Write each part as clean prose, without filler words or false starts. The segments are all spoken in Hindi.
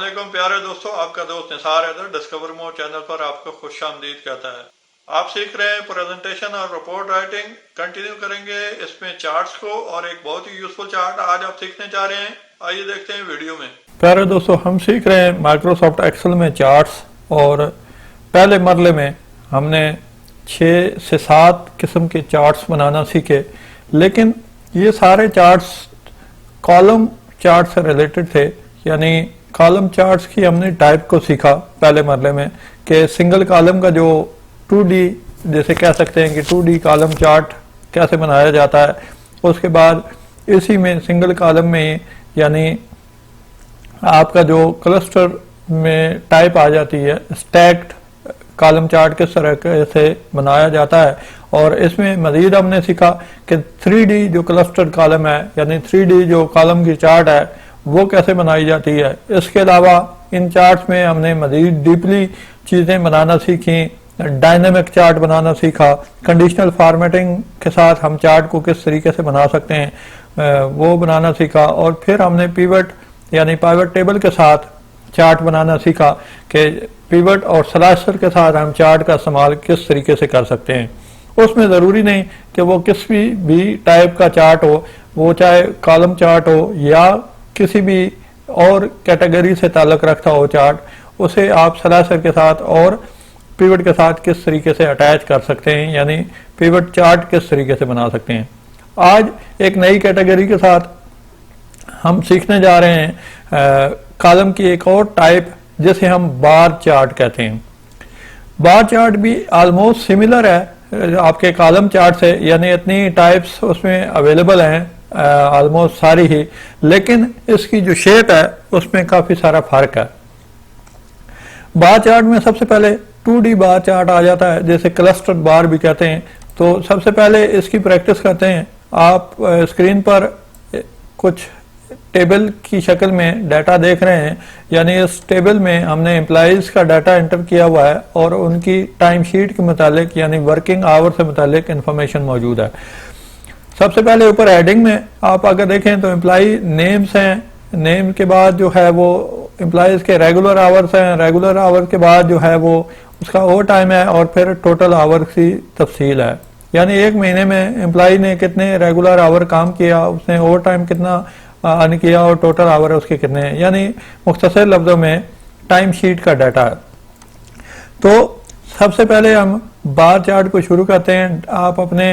अस्सलामुअलैकुम प्यारे दोस्तों, आपका दोस्त निसार हैदर डिस्कवर मोर चैनल पर आपको खुशामदीद कहता है। आप सीख रहे हैं प्रेजेंटेशन और रिपोर्ट राइटिंग। कंटिन्यू करेंगे इसमें चार्ट्स को और एक बहुत ही यूजफुल चार्ट आज आप सीखने जा रहे हैं। आइए देखते हैं वीडियो में। प्यारे दोस्तों, हम सीख रहे हैं माइक्रोसॉफ्ट एक्सेल में चार्ट्स और पहले मरले में हमने 6 से 7 किस्म के चार्ट्स बनाना सीखे, लेकिन ये सारे चार्ट्स कॉलम चार्ट से रिलेटेड थे। यानी कॉलम चार्ट्स की हमने टाइप को सीखा पहले मरले में कि सिंगल कॉलम का जो 2D जैसे कह सकते हैं कि 2D कॉलम चार्ट कैसे बनाया जाता है। उसके बाद इसी में सिंगल कॉलम में यानी आपका जो क्लस्टर में टाइप आ जाती है, स्टैक्ड कॉलम चार्ट किस तरह से बनाया जाता है। और इसमें मजीद हमने सीखा कि 3D जो क्लस्टर कॉलम है यानी 3D जो कॉलम की चार्ट है वो कैसे बनाई जाती है। इसके अलावा इन चार्ट्स में हमने मजीद डीपली चीज़ें बनाना सीखी, डायनेमिक चार्ट बनाना सीखा, कंडीशनल फॉर्मेटिंग के साथ हम चार्ट को किस तरीके से बना सकते हैं वो बनाना सीखा। और फिर हमने पिवट यानी पाइवट टेबल के साथ चार्ट बनाना सीखा कि पिवट और स्लैशर के साथ हम चार्ट का इस्तेमाल किस तरीके से कर सकते हैं। उसमें ज़रूरी नहीं कि वो किस भी टाइप का चार्ट हो, वो चाहे कॉलम चार्ट हो या किसी भी और कैटेगरी से ताल्लुक़ रखता हो चार्ट, उसे आप स्लैशर के साथ और पिवट के साथ किस तरीके से अटैच कर सकते हैं, यानी पिवट चार्ट किस तरीके से बना सकते हैं। आज एक नई कैटेगरी के साथ हम सीखने जा रहे हैं कॉलम की एक और टाइप जिसे हम बार चार्ट कहते हैं। बार चार्ट भी ऑलमोस्ट सिमिलर है आपके कॉलम चार्ट से, यानी इतनी टाइप्स उसमें अवेलेबल हैं ऑलमोस्ट सारी ही, लेकिन इसकी जो शेप है उसमें काफ़ी सारा फर्क है। बार चार्ट में सबसे पहले 2D बार चार्ट आ जाता है, जैसे क्लस्टर बार भी कहते हैं। तो सबसे पहले इसकी प्रैक्टिस करते हैं। आप स्क्रीन पर कुछ टेबल की शक्ल में डाटा देख रहे हैं, यानी इस टेबल में हमने एम्प्लॉइज का डाटा एंटर किया हुआ है और उनकी टाइम शीट के मुतालिक यानी वर्किंग आवर से मुतालिक इंफॉर्मेशन मौजूद है। सबसे पहले ऊपर हेडिंग में आप अगर देखें तो एम्प्लॉई नेम्स हैं, नेम के बाद जो है वो एम्प्लॉइज के रेगुलर आवर्स हैं, रेगुलर आवर के बाद जो है वो उसका ओवर टाइम है और फिर टोटल आवर की तफसील है। यानी एक महीने में एम्प्लॉई ने कितने रेगुलर आवर काम किया, उसने ओवर टाइम कितना अर्न किया और टोटल आवर उसके कितने हैं, यानी मुख्तसर लफ्ज़ों में टाइम शीट का डाटा है। तो सबसे पहले हम बार चार्ट को शुरू करते हैं। आप अपने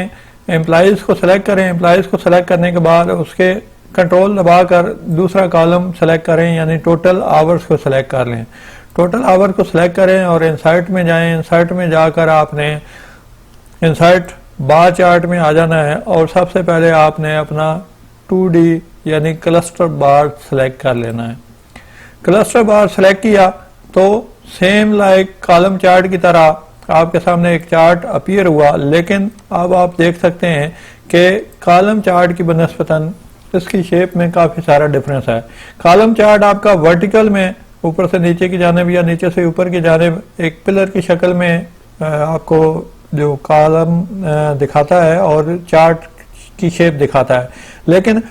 एम्प्लॉइज़ को सिलेक्ट करें, एम्प्लॉइज़ को सिलेक्ट करने के बाद उसके कंट्रोल दबाकर दूसरा कॉलम सेलेक्ट करें, यानी टोटल आवर्स को सिलेक्ट कर लें। टोटल आवर को सिलेक्ट करें और इंसर्ट में जाएं। इंसर्ट में जाकर आपने इंसर्ट बार चार्ट में आ जाना है और सबसे पहले आपने अपना 2D यानी क्लस्टर बार सेलेक्ट कर लेना है। क्लस्टर बार सेलेक्ट किया तो सेम लाइक कॉलम चार्ट की तरह आपके सामने एक चार्ट अपीयर हुआ, लेकिन अब आप देख सकते हैं कि कॉलम चार्ट की बनस्पतन इसकी शेप में काफ़ी सारा डिफरेंस है। कॉलम चार्ट आपका वर्टिकल में ऊपर से नीचे की जानिब या नीचे से ऊपर की जानिब एक पिलर की शक्ल में आपको जो कॉलम दिखाता है और चार्ट की शेप दिखाता है, लेकिन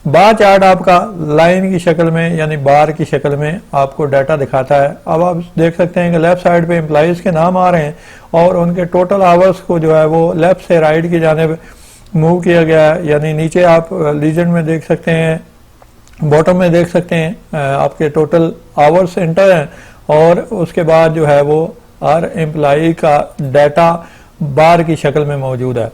बार चार्ट आपका लाइन की शक्ल में यानी बार की शक्ल में आपको डाटा दिखाता है। अब आप देख सकते हैं कि लेफ्ट साइड पे एम्प्लॉइज के नाम आ रहे हैं और उनके टोटल आवर्स को जो है वो लेफ्ट से राइट की जानिब मूव किया गया है। यानी नीचे आप लीजेंड में देख सकते हैं, बॉटम में देख सकते हैं आपके टोटल आवर्स एंटर हैं और उसके बाद जो है वो हर एम्प्लॉई का डाटा बार की शक्ल में मौजूद है।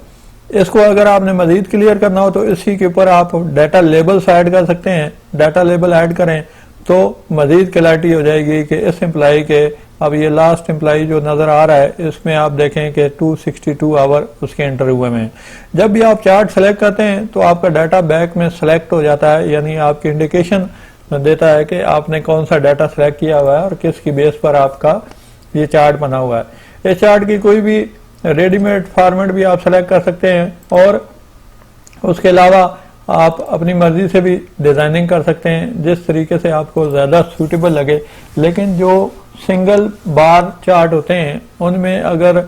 इसको अगर आपने मजीद क्लियर करना हो तो इसी के ऊपर आप डाटा लेबल्स ऐड कर सकते हैं। डाटा लेबल ऐड करें तो मजीद क्लैरिटी हो जाएगी कि इस एम्प्लॉई के अब ये लास्ट एम्प्लॉई जो नज़र आ रहा है इसमें आप देखें कि 262 आवर उसके एंटर हुए में। जब भी आप चार्ट सेलेक्ट करते हैं तो आपका डाटा बैक में सेलेक्ट हो जाता है, यानी आपकी इंडिकेशन देता है कि आपने कौन सा डाटा सेलेक्ट किया हुआ है और किसकी बेस पर आपका ये चार्ट बना हुआ है। इस चार्ट की कोई भी रेडीमेड फॉर्मेट भी आप सेलेक्ट कर सकते हैं और उसके अलावा आप अपनी मर्जी से भी डिज़ाइनिंग कर सकते हैं जिस तरीके से आपको ज़्यादा सूटेबल लगे। लेकिन जो सिंगल बार चार्ट होते हैं उनमें अगर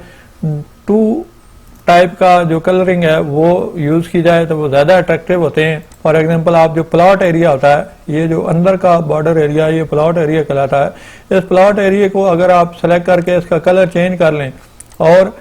टाइप का जो कलरिंग है वो यूज़ की जाए तो वो ज़्यादा अट्रैक्टिव होते हैं। फॉर एग्जांपल आप जो प्लॉट एरिया होता है, ये जो अंदर का बॉर्डर एरिया, ये प्लॉट एरिया कहलाता है। इस प्लॉट एरिया को अगर आप सेलेक्ट करके इसका कलर चेंज कर लें और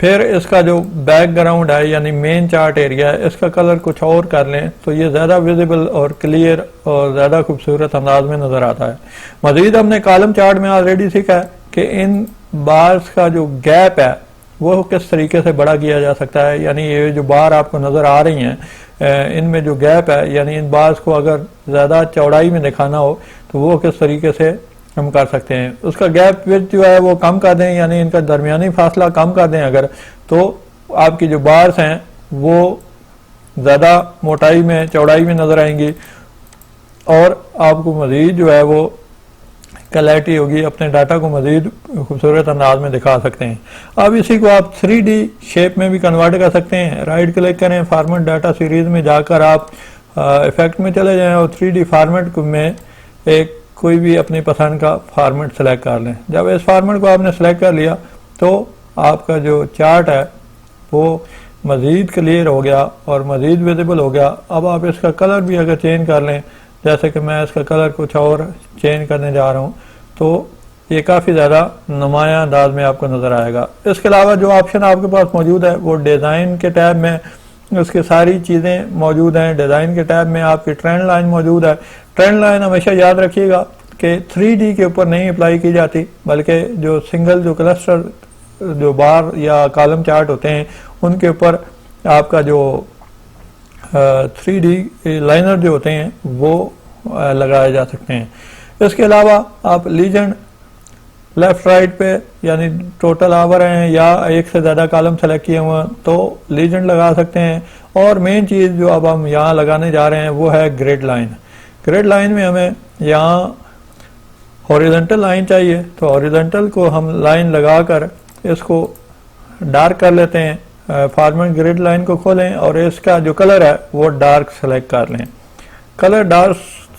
फिर इसका जो बैकग्राउंड है यानी मेन चार्ट एरिया है, इसका कलर कुछ और कर लें तो ये ज़्यादा विजिबल और क्लियर और ज़्यादा खूबसूरत अंदाज में नज़र आता है। मज़ीद हमने कॉलम चार्ट में ऑलरेडी सीखा है कि इन बार्स का जो गैप है वो किस तरीके से बड़ा किया जा सकता है, यानी ये जो बार आपको नज़र आ रही हैं इनमें जो गैप है, यानी इन बार्स को अगर ज़्यादा चौड़ाई में दिखाना हो तो वो किस तरीके से हम कर सकते हैं। उसका गैप विड्थ जो है वो कम कर दें, यानी इनका दरमियानी फासला कम कर दें अगर, तो आपकी जो बार्स हैं वो ज़्यादा मोटाई में चौड़ाई में नज़र आएंगी और आपको मज़ीद जो है वो क्लैरिटी होगी, अपने डाटा को मज़ीद खूबसूरत अंदाज में दिखा सकते हैं। अब इसी को आप 3D शेप में भी कन्वर्ट कर सकते हैं। राइट क्लिक करें, फॉर्मेट डाटा सीरीज़ में जाकर आप इफेक्ट में चले जाएं और 3D फॉर्मेट में एक कोई भी अपनी पसंद का फॉर्मेट सेलेक्ट कर लें। जब इस फॉर्मेट को आपने सेलेक्ट कर लिया तो आपका जो चार्ट है वो मज़ीद क्लियर हो गया और मज़ीद विजिबल हो गया। अब आप इसका कलर भी अगर चेंज कर लें, जैसे कि मैं इसका कलर कुछ और चेंज करने जा रहा हूँ, तो ये काफ़ी ज़्यादा नुमाया अंदाज में आपको नज़र आएगा। इसके अलावा जो ऑप्शन आपके पास मौजूद है वो डिज़ाइन के टैब में उसकी सारी चीज़ें मौजूद हैं। डिज़ाइन के टैब में आपकी ट्रेंड लाइन मौजूद है। ट्रेंड लाइन हमेशा याद रखिएगा कि 3D के ऊपर नहीं अप्लाई की जाती, बल्कि जो सिंगल जो क्लस्टर जो बार या कॉलम चार्ट होते हैं उनके ऊपर आपका जो 3D लाइनर जो होते हैं वो लगाए जा सकते हैं। इसके अलावा आप लीजेंड लेफ्ट राइट पे यानी टोटल आवर हैं या एक से ज़्यादा कॉलम सेलेक्ट किए हुए हैं तो लीजेंड लगा सकते हैं। और मेन चीज़ जो अब हम यहाँ लगाने जा रहे हैं वो है ग्रिड लाइन। ग्रिड लाइन में हमें यहाँ हॉरिजॉन्टल लाइन चाहिए, तो हॉरिजॉन्टल को हम लाइन लगाकर इसको डार्क कर लेते हैं। फॉर्मेट ग्रिड लाइन को खोलें और इसका जो कलर है वो डार्क सेलेक्ट कर लें। कलर डार्क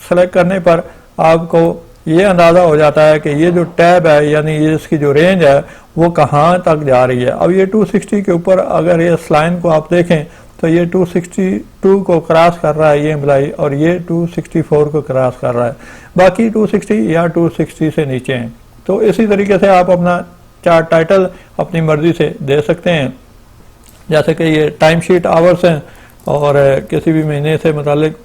सेलेक्ट करने पर आपको ये अंदाज़ा हो जाता है कि ये जो टैब है यानी ये इसकी जो रेंज है वो कहाँ तक जा रही है। अब ये 260 के ऊपर अगर ये इस लाइन को आप देखें तो ये 262 को क्रॉस कर रहा है ये एम्प्लाई, और ये 264 को क्रॉस कर रहा है, बाकी 260 या 260 से नीचे हैं। तो इसी तरीके से आप अपना चार्ट टाइटल अपनी मर्जी से दे सकते हैं, जैसे कि ये टाइम शीट आवर्स हैं और किसी भी महीने से मुतालिक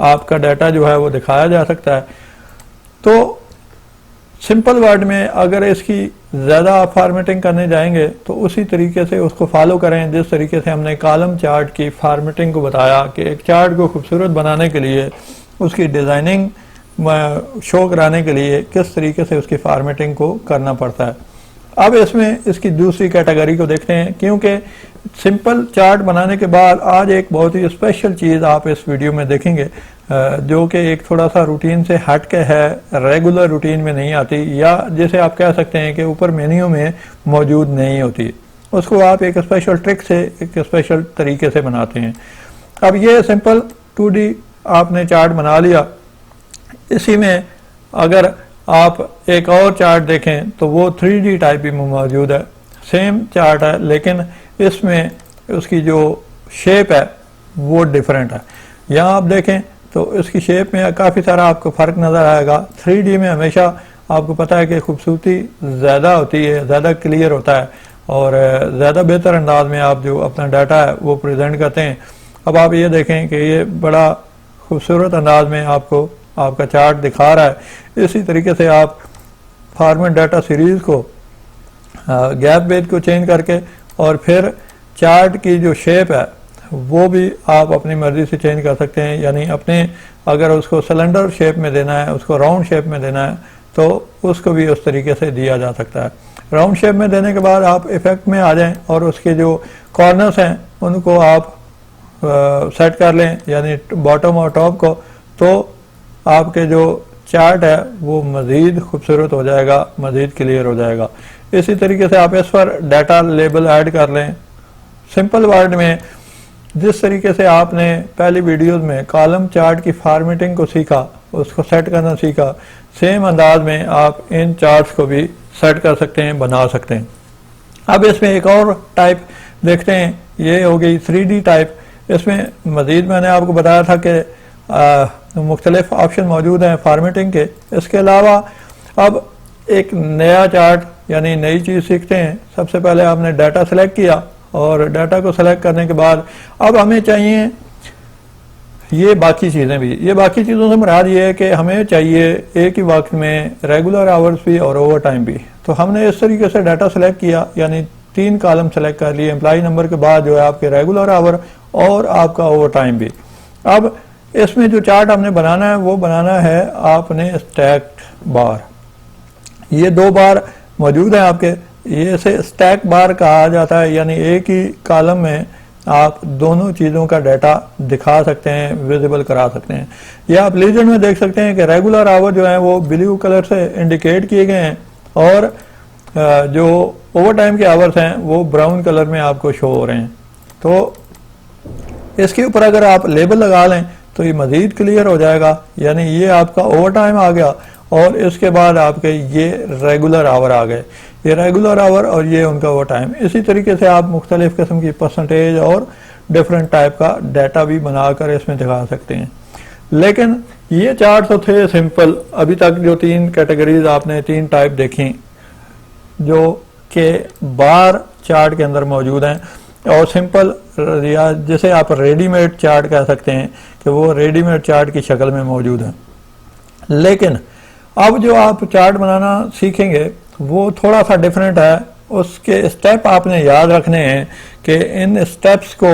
आपका डाटा जो है वो दिखाया जा सकता है। तो सिंपल वर्ड में अगर इसकी ज़्यादा आप फॉर्मेटिंग करने जाएंगे तो उसी तरीके से उसको फॉलो करें जिस तरीके से हमने कॉलम चार्ट की फॉर्मेटिंग को बताया कि एक चार्ट को खूबसूरत बनाने के लिए उसकी डिज़ाइनिंग शो कराने के लिए किस तरीके से उसकी फॉर्मेटिंग को करना पड़ता है। अब इसमें इसकी दूसरी कैटेगरी को देखते हैं, क्योंकि सिंपल चार्ट बनाने के बाद आज एक बहुत ही स्पेशल चीज़ आप इस वीडियो में देखेंगे जो कि एक थोड़ा सा रूटीन से हट के है, रेगुलर रूटीन में नहीं आती, या जैसे आप कह सकते हैं कि ऊपर मेन्यू में मौजूद नहीं होती। उसको आप एक स्पेशल ट्रिक से एक स्पेशल तरीके से बनाते हैं। अब ये सिंपल 2D आपने चार्ट बना लिया, इसी में अगर आप एक और चार्ट देखें तो वो 3D टाइप भी मौजूद है, सेम चार्ट है लेकिन इसमें उसकी जो शेप है वो डिफरेंट है। यहाँ आप देखें तो इसकी शेप में काफ़ी सारा आपको फ़र्क नज़र आएगा। 3D में हमेशा आपको पता है कि खूबसूरती ज़्यादा होती है, ज़्यादा क्लियर होता है और ज़्यादा बेहतर अंदाज में आप जो अपना डाटा है वो प्रेजेंट करते हैं। अब आप ये देखें कि ये बड़ा खूबसूरत अंदाज में आपको आपका चार्ट दिखा रहा है। इसी तरीके से आप फॉर्मेट डाटा सीरीज़ को गैप बेस को चेंज करके और फिर चार्ट की जो शेप है वो भी आप अपनी मर्ज़ी से चेंज कर सकते हैं। यानी अपने अगर उसको सिलेंडर शेप में देना है, उसको राउंड शेप में देना है, तो उसको भी उस तरीके से दिया जा सकता है। राउंड शेप में देने के बाद आप इफेक्ट में आ जाएं और उसके जो कॉर्नर्स हैं उनको आप सेट कर लें, यानी बॉटम और टॉप को, तो आपके जो चार्ट है वो मज़ीद खूबसूरत हो जाएगा, मज़ीद क्लियर हो जाएगा। इसी तरीके से आप इस पर डाटा लेबल ऐड कर लें। सिंपल वर्ड में जिस तरीके से आपने पहली वीडियोस में कॉलम चार्ट की फॉर्मेटिंग को सीखा, उसको सेट करना सीखा, सेम अंदाज में आप इन चार्ट्स को भी सेट कर सकते हैं, बना सकते हैं। अब इसमें एक और टाइप देखते हैं, ये हो गई 3D टाइप। इसमें मजीद मैंने आपको बताया था कि मुख्तलिफ ऑप्शन मौजूद हैं फॉर्मेटिंग के। इसके अलावा अब एक नया चार्ट यानी नई चीज़ सीखते हैं। सबसे पहले आपने डाटा सेलेक्ट किया और डाटा को सेलेक्ट करने के बाद अब हमें चाहिए ये बाकी चीज़ें भी। ये बाकी चीज़ों से मुराद ये है कि हमें चाहिए एक ही वक्त में रेगुलर आवर्स भी और ओवर टाइम भी। तो हमने इस तरीके से डाटा सेलेक्ट किया, यानी 3 कॉलम सेलेक्ट कर लिए। एम्प्लॉय नंबर के बाद जो है आपके रेगुलर आवर और आपका ओवर टाइम भी। अब इसमें जो चार्ट हमने बनाना है वो बनाना है आपने स्टैक्ड बार। ये 2 बार मौजूद है आपके, ये इसे स्टैक बार कहा जाता है, यानी एक ही कॉलम में आप दोनों चीज़ों का डाटा दिखा सकते हैं, विजिबल करा सकते हैं। या आप लीजेंड में देख सकते हैं कि रेगुलर आवर जो है वो ब्लू कलर से इंडिकेट किए गए हैं और जो ओवर टाइम के आवर्स हैं वो ब्राउन कलर में आपको शो हो रहे हैं। तो इसके ऊपर अगर आप लेबल लगा लें तो ये मजीद क्लियर हो जाएगा, यानी ये आपका ओवर टाइम आ गया और इसके बाद आपके ये रेगुलर आवर आ गए। ये रेगुलर आवर और ये उनका ओवर टाइम। इसी तरीके से आप मुख्तलिफ किस्म की परसेंटेज और डिफरेंट टाइप का डाटा भी बनाकर इसमें दिखा सकते हैं। लेकिन ये चार्ट तो थे सिंपल। अभी तक जो 3 कैटेगरीज आपने 3 टाइप देखी जो कि बार चार्ट के अंदर मौजूद हैं और सिंपल या जैसे आप रेडीमेड चार्ट कह सकते हैं कि वो रेडीमेड चार्ट की शक्ल में मौजूद है। लेकिन अब जो आप चार्ट बनाना सीखेंगे वो थोड़ा सा डिफरेंट है। उसके स्टेप आपने याद रखने हैं कि इन स्टेप्स को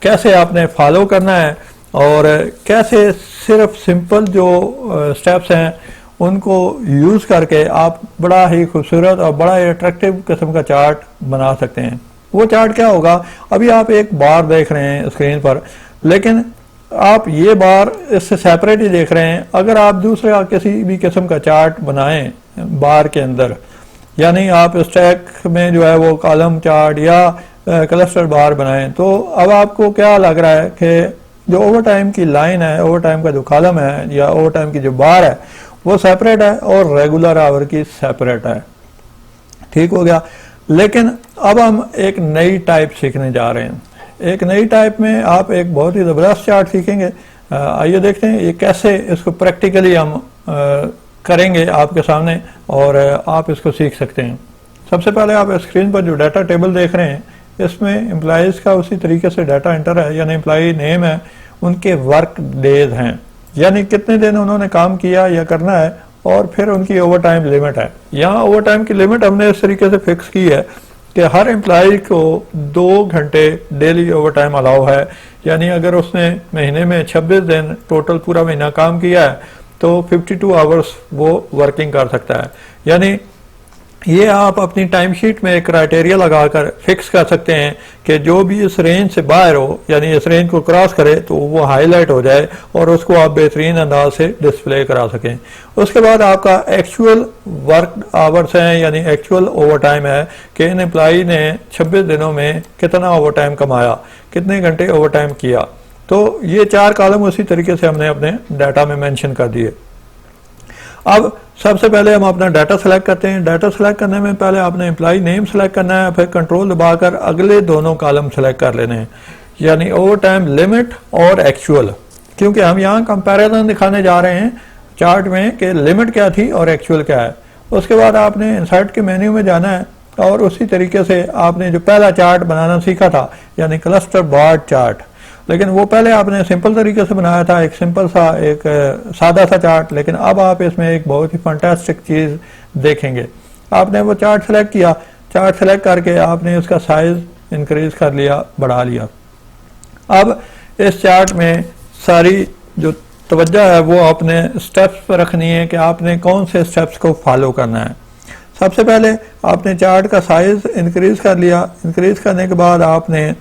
कैसे आपने फॉलो करना है और कैसे सिर्फ सिंपल जो स्टेप्स हैं उनको यूज़ करके आप बड़ा ही खूबसूरत और बड़ा ही अट्रैक्टिव किस्म का चार्ट बना सकते हैं। वो चार्ट क्या होगा, अभी आप एक बार देख रहे हैं स्क्रीन पर, लेकिन आप ये बार इससे सेपरेट ही देख रहे हैं। अगर आप दूसरे किसी भी किस्म का चार्ट बनाएं बार के अंदर, यानी आप स्टैक में जो है वो कॉलम चार्ट या क्लस्टर बार बनाएं, तो अब आपको क्या लग रहा है कि जो ओवर टाइम की लाइन है, ओवर टाइम का जो कॉलम है या ओवर टाइम की जो बार है वो सेपरेट है और रेगुलर आवर की सेपरेट है। ठीक हो गया। लेकिन अब हम एक नई टाइप सीखने जा रहे हैं। एक नई टाइप में आप एक बहुत ही ज़बरदस्त चार्ट सीखेंगे। आइए देखते हैं ये कैसे इसको प्रैक्टिकली हम करेंगे आपके सामने और आप इसको सीख सकते हैं। सबसे पहले आप स्क्रीन पर जो डाटा टेबल देख रहे हैं इसमें एम्प्लॉयज़ का उसी तरीके से डाटा एंटर है, यानी एम्प्लॉय नेम है, उनके वर्क डेज हैं, यानी कितने दिन उन्होंने काम किया या करना है, और फिर उनकी ओवर टाइम लिमिट है। यहाँ ओवर टाइम की लिमिट हमने इस तरीके से फिक्स की है कि हर एम्प्लॉय को 2 घंटे डेली ओवर टाइम अलाउ है, यानी अगर उसने महीने में 26 दिन टोटल पूरा महीना काम किया है तो 52 आवर्स वो वर्किंग कर सकता है। यानी ये आप अपनी टाइम शीट में एक क्राइटेरिया लगाकर फिक्स कर सकते हैं कि जो भी इस रेंज से बाहर हो, यानी इस रेंज को क्रॉस करे, तो वो हाईलाइट हो जाए और उसको आप बेहतरीन अंदाज से डिस्प्ले करा सकें। उसके बाद आपका एक्चुअल वर्क आवर्स हैं, यानी एक्चुअल ओवर टाइम है कि इन एम्प्लॉई ने 26 दिनों में कितना ओवर टाइम कमाया, कितने घंटे ओवर टाइम किया। तो ये 4 कॉलम उसी तरीके से हमने अपने डाटा में मेंशन कर दिए। अब सबसे पहले हम अपना डाटा सेलेक्ट करते हैं। डाटा सेलेक्ट करने में पहले आपने एम्प्लॉय नेम सेलेक्ट करना है, फिर कंट्रोल दबाकर अगले दोनों कॉलम सेलेक्ट कर लेने हैं, यानी ओवर टाइम लिमिट और एक्चुअल, क्योंकि हम यहाँ कंपैरिजन दिखाने जा रहे हैं चार्ट में कि लिमिट क्या थी और एक्चुअल क्या है। उसके बाद आपने इंसर्ट के मेन्यू में जाना है और उसी तरीके से आपने जो पहला चार्ट बनाना सीखा था, यानी क्लस्टर बार चार्ट, लेकिन वो पहले आपने सिंपल तरीके से बनाया था, एक सिंपल सा एक सादा सा चार्ट, लेकिन अब आप इसमें एक बहुत ही फंटास्टिक चीज़ देखेंगे। आपने वो चार्ट सेलेक्ट किया, चार्ट सेलेक्ट करके आपने उसका साइज इंक्रीज कर लिया, बढ़ा लिया। अब इस चार्ट में सारी जो तवज्जो है वो आपने स्टेप्स पर रखनी है कि आपने कौन से स्टेप्स को फॉलो करना है। सबसे पहले आपने चार्ट का साइज इंक्रीज कर लिया। इंक्रीज करने के बाद आपने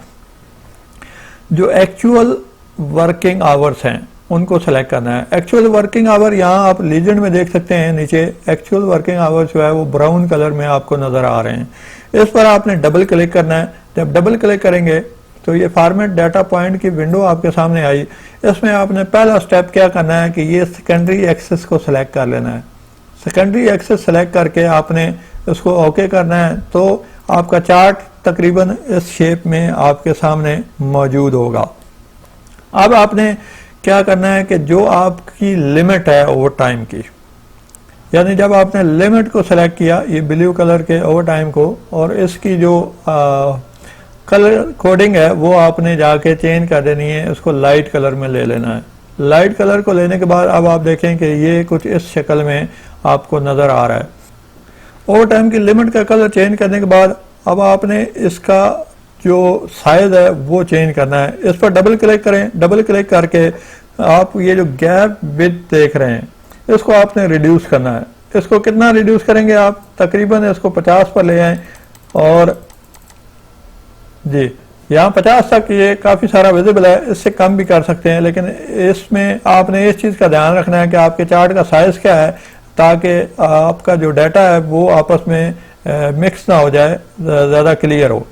जो एक्चुअल वर्किंग आवर्स हैं उनको सेलेक्ट करना है। एक्चुअल वर्किंग आवर यहाँ आप लीजेंड में देख सकते हैं, नीचे एक्चुअल वर्किंग आवर्स जो है वो ब्राउन कलर में आपको नज़र आ रहे हैं। इस पर आपने डबल क्लिक करना है। जब डबल क्लिक करेंगे तो ये फॉर्मेट डाटा पॉइंट की विंडो आपके सामने आई। इसमें आपने पहला स्टेप क्या करना है कि ये सेकेंडरी एक्सेस को सिलेक्ट कर लेना है। सेकेंडरी एक्सेस सेलेक्ट करके आपने उसको ओके करना है, तो आपका चार्ट तकरीबन इस शेप में आपके सामने मौजूद होगा। अब आपने क्या करना है कि जो आपकी लिमिट है ओवर टाइम की, यानी जब आपने लिमिट को सेलेक्ट किया, ये ब्लू कलर के ओवर टाइम को, और इसकी जो कलर कोडिंग है वो आपने जाके चेंज कर देनी है, इसको लाइट कलर में ले लेना है। लाइट कलर को लेने के बाद अब आप देखें कि ये कुछ इस शक्ल में आपको नज़र आ रहा है। ओवर टाइम की लिमिट का कलर चेंज करने के बाद अब आपने इसका जो साइज है वो चेंज करना है। इस पर डबल क्लिक करें, डबल क्लिक करके आप ये जो गैप विड्थ देख रहे हैं इसको आपने रिड्यूस करना है। इसको कितना रिड्यूस करेंगे आप, तकरीबन इसको 50 पर ले आए, और जी यहाँ 50 तक ये काफ़ी सारा विजिबल है, इससे कम भी कर सकते हैं, लेकिन इसमें आपने इस चीज़ का ध्यान रखना है कि आपके चार्ट का साइज़ क्या है, ताकि आपका जो डाटा है वो आपस में मिक्स ना हो जाए, ज़्यादा क्लियर हो।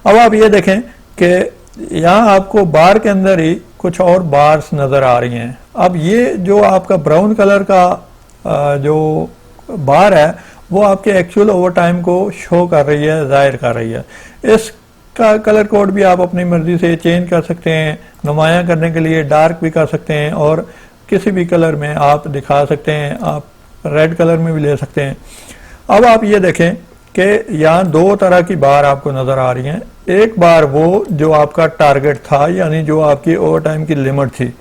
अब आप ये देखें कि यहाँ आपको बार के अंदर ही कुछ और बार्स नज़र आ रही हैं। अब ये जो आपका ब्राउन कलर का जो बार है वो आपके एक्चुअल ओवर टाइम को शो कर रही है, जाहिर कर रही है। इसका कलर कोड भी आप अपनी मर्जी से चेंज कर सकते हैं, नुमायां करने के लिए डार्क भी कर सकते हैं और किसी भी कलर में आप दिखा सकते हैं, आप रेड कलर में भी ले सकते हैं। अब आप ये देखें कि यहाँ दो तरह की बार आपको नज़र आ रही हैं। एक बार वो जो आपका टारगेट था, यानी जो आपकी ओवर टाइम की लिमिट थी,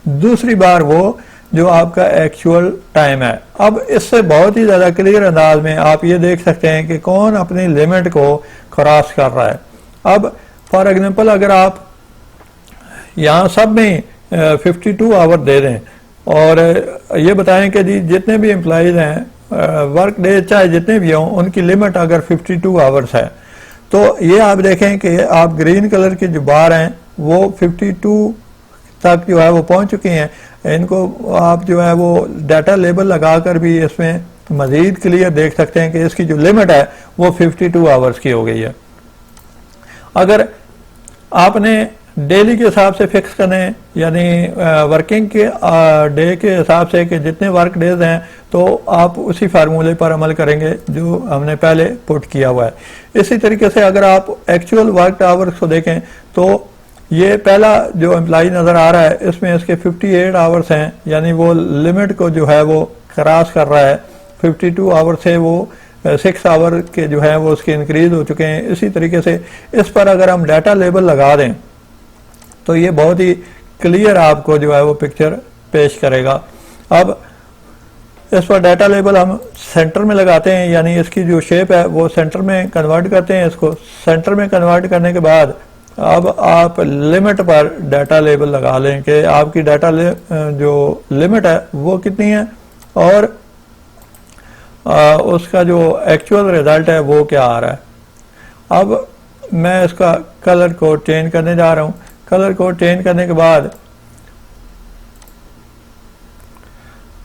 दूसरी बार वो जो आपका एक्चुअल टाइम है। अब इससे बहुत ही ज़्यादा क्लियर अंदाज में आप ये देख सकते हैं कि कौन अपनी लिमिट को क्रॉस कर रहा है। अब फॉर एग्जांपल अगर आप यहाँ सब में 52 आवर दे दें और ये बताएं कि जी जितने भी एम्प्लॉयज़ हैं वर्क डे चाहे जितने भी हों उनकी लिमिट अगर 52 आवर्स है, तो ये आप देखें कि आप ग्रीन कलर की जो बार हैं वो 52 तक जो है वो पहुंच चुकी हैं। इनको आप जो है वो डाटा लेबल लगाकर भी इसमें मज़ीद क्लियर देख सकते हैं कि इसकी जो लिमिट है वो 52 आवर्स की हो गई है। अगर आपने डेली के हिसाब से फिक्स करने, यानी वर्किंग के डे के हिसाब से कि जितने वर्क डेज हैं, तो आप उसी फार्मूले पर अमल करेंगे जो हमने पहले पुट किया हुआ है। इसी तरीके से अगर आप एक्चुअल वर्क आवर्स को देखें तो ये पहला जो एम्प्लॉय नज़र आ रहा है इसमें इसके 58 आवर्स हैं, यानी वो लिमिट को जो है वो क्रॉस कर रहा है। 52 आवर से वो 6 आवर के जो है वो उसके इंक्रीज हो चुके हैं। इसी तरीके से इस पर अगर हम डाटा लेबल लगा दें तो ये बहुत ही क्लियर आपको जो है वो पिक्चर पेश करेगा। अब इस पर डाटा लेबल हम सेंटर में लगाते हैं, यानी इसकी जो शेप है वो सेंटर में कन्वर्ट करते हैं। इसको सेंटर में कन्वर्ट करने के बाद अब आप लिमिट पर डाटा लेबल लगा लें कि आपकी डाटा जो लिमिट है वो कितनी है और उसका जो एक्चुअल रिजल्ट है वो क्या आ रहा है। अब मैं इसका कलर कोड चेंज करने जा रहा हूँ। कलर कोड चेंज करने के बाद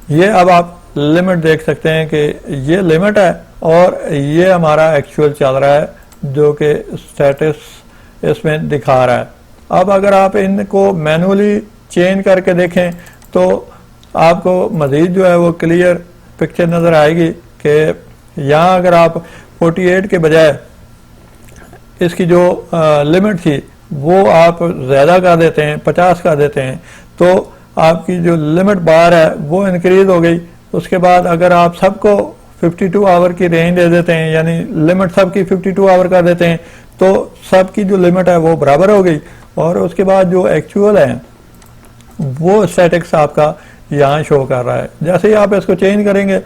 ये अब आप लिमिट देख सकते हैं कि ये लिमिट है और ये हमारा एक्चुअल चल रहा है जो कि स्टेटस इसमें दिखा रहा है। अब अगर आप इनको मैनुअली चेंज करके देखें तो आपको मज़ीद जो है वो क्लियर पिक्चर नज़र आएगी कि यहाँ अगर आप 48 के बजाय इसकी जो लिमिट थी वो आप ज़्यादा कर देते हैं, 50 कर देते हैं, तो आपकी जो लिमिट बार है वो इंक्रीज हो गई। उसके बाद अगर आप सबको 52 आवर की रेंज दे देते हैं, यानी लिमिट सबकी 52 आवर कर देते हैं, तो सबकी जो लिमिट है वो बराबर हो गई। और उसके बाद जो एक्चुअल है वो स्टैटिक्स आपका यहाँ शो कर रहा है। जैसे ही आप इसको चेंज करेंगे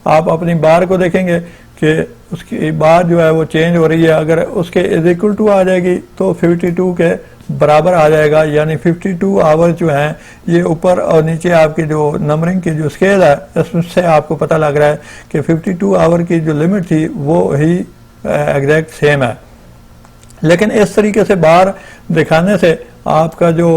आप अपनी बार को देखेंगे कि उसकी बार जो है वो चेंज हो रही है। अगर उसके इज इक्वल टू आ जाएगी तो 52 के बराबर आ जाएगा, यानी 52 आवर जो हैं ये ऊपर और नीचे आपकी जो नंबरिंग की जो स्केल है इससे आपको पता लग रहा है कि 52 आवर की जो लिमिट थी वो ही एग्जैक्ट सेम है। लेकिन इस तरीके से बार दिखाने से आपका जो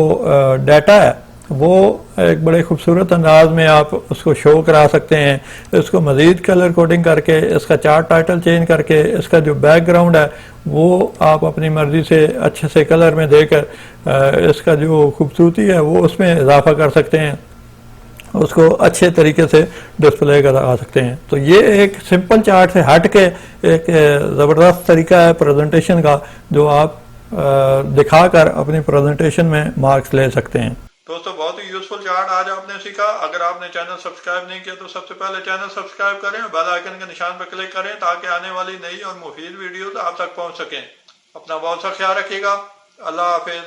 डाटा है वो एक बड़े खूबसूरत अंदाज में आप उसको शो करा सकते हैं। इसको मज़ीद कलर कोडिंग करके, इसका चार्ट टाइटल चेंज करके, इसका जो बैकग्राउंड है वो आप अपनी मर्ज़ी से अच्छे से कलर में देकर इसका जो खूबसूरती है वो उसमें इजाफा कर सकते हैं। उसको अच्छे तरीके से डिस्प्ले करा सकते हैं। तो ये एक सिंपल चार्ट से हट के एक ज़बरदस्त तरीका है प्रेजेंटेशन का, जो आप दिखाकर अपनी प्रेजेंटेशन में मार्क्स ले सकते हैं। दोस्तों बहुत ही यूजफुल चार्ट आज आपने सीखा। अगर आपने चैनल सब्सक्राइब नहीं किया तो सबसे पहले चैनल सब्सक्राइब करें, बेल आइकन के निशान पर क्लिक करें ताकि आने वाली नई और मुफीद वीडियोस आप तक पहुंच सकें। अपना बहुत सा ख्याल रखिएगा। अल्लाह हाफिज।